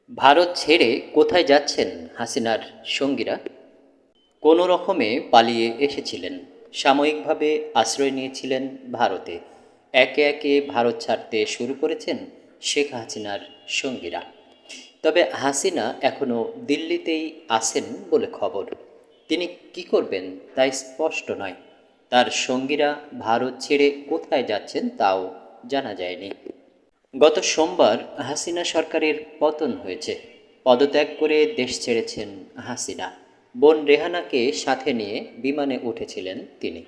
ভারত ছেড়ে কোথায় যাচ্ছেন হাসিনার সঙ্গীরা? কোনো রকমে পালিয়ে এসেছিলেন, সাময়িকভাবে আশ্রয় নিয়েছিলেন ভারতে। একে একে ভারত ছাড়তে শুরু করেছেন শেখ হাসিনার সঙ্গীরা। তবে হাসিনা এখনও দিল্লিতেই আছেন বলে খবর। তিনি কি করবেন তা স্পষ্ট নয়। তার সঙ্গীরা ভারত ছেড়ে কোথায় যাচ্ছেন তাও জানা যায়নি। গত সোমবার হাসিনা সরকারের পতন হয়েছে। পদত্যাগ করে দেশ ছেড়েছেন হাসিনা। বোন রেহানাকে সাথে নিয়ে বিমানে উঠেছিলেন তিনি।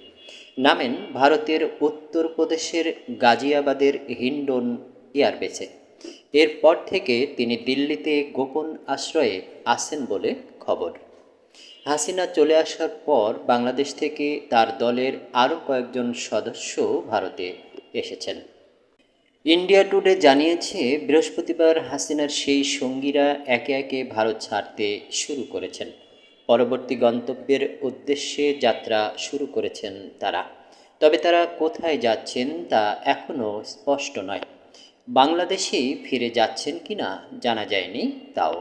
নামেন ভারতের উত্তরপ্রদেশের গাজিয়াবাদের হিন্ডন এয়ারবেসে। এরপর থেকে তিনি দিল্লিতে গোপন আশ্রয়ে আছেন বলে খবর। হাসিনা চলে আসার পর বাংলাদেশ থেকে তার দলের আরও কয়েকজন সদস্য ভারতে এসেছেন। ইন্ডিয়া টুডে জানিয়েছে, বৃহস্পতিবার হাসিনার সেই সঙ্গীরা একে একে ভারত ছাড়তে শুরু করেছেন। পরবর্তী গন্তব্যের উদ্দেশ্যে যাত্রা শুরু করেছেন তারা। তবে তারা কোথায় যাচ্ছেন তা এখনও স্পষ্ট নয়। বাংলাদেশেই ফিরে যাচ্ছেন কিনা জানা যায়নি তাও।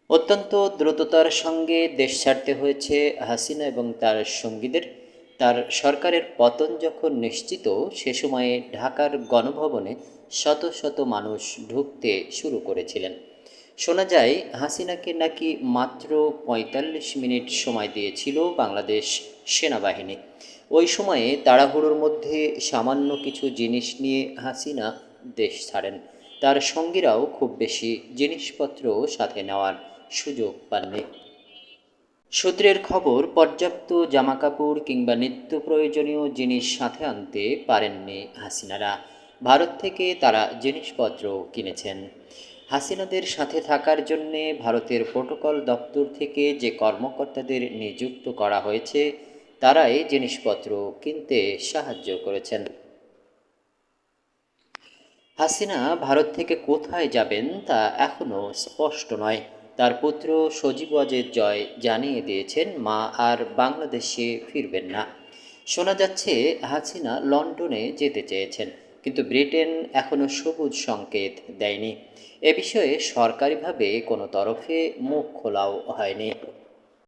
অত্যন্ত দ্রুততার সঙ্গে দেশ ছাড়তে হয়েছে হাসিনা এবং তার সঙ্গীদের। তার সরকারের পতন যখন নিশ্চিত, সে সময়ে ঢাকার গণভবনে শত শত মানুষ ঢুকতে শুরু করেছিলেন। শোনা যায় হাসিনাকে নাকি মাত্র ৪৫ মিনিট সময় দিয়েছিল বাংলাদেশ সেনাবাহিনী। ওই সময়ে তাড়াহুড়োর মধ্যে সামান্য কিছু জিনিস নিয়ে হাসিনা দেশ ছাড়েন। তার সঙ্গীরাও খুব বেশি জিনিসপত্র সাথে নেওয়ার সুযোগ পাননি। সূত্রের খবর, পর্যাপ্ত জামাকাপড় কিংবা নিত্য প্রয়োজনীয় জিনিস সাথে আনতে পারেননি হাসিনারা। ভারত থেকে তারা জিনিসপত্র কিনেছেন। হাসিনাদের সাথে থাকার জন্যে ভারতের প্রোটোকল দপ্তর থেকে যে কর্মকর্তাদের নিযুক্ত করা হয়েছে, তারাই জিনিসপত্র কিনতে সাহায্য করেছেন। হাসিনা ভারত থেকে কোথায় যাবেন তা এখনও স্পষ্ট নয়। তার পুত্র সজীব ওয়াজেদ জয় জানিয়ে দিয়েছেন, মা আর বাংলাদেশে ফিরবেন না। শোনা যাচ্ছে হাসিনা লন্ডনে যেতে চেয়েছেন, কিন্তু ব্রিটেন এখনও সবুজ সংকেত দেয়নি। এ বিষয়ে সরকারিভাবে কোনো তরফে মুখ খোলাও হয়নি।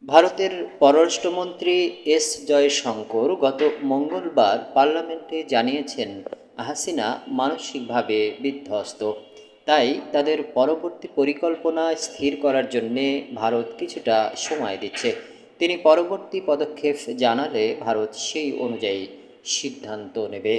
ভারতের পররাষ্ট্রমন্ত্রী এস জয়শঙ্কর গত মঙ্গলবার পার্লামেন্টে জানিয়েছেন, হাসিনা মানসিকভাবে বিধ্বস্ত। তাই তাদের পরবর্তী পরিকল্পনা স্থির করার জন্যে ভারত কিছুটা সময় দিচ্ছে। তিনি পরবর্তী পদক্ষেপ জানালে ভারত সেই অনুযায়ী সিদ্ধান্ত নেবে।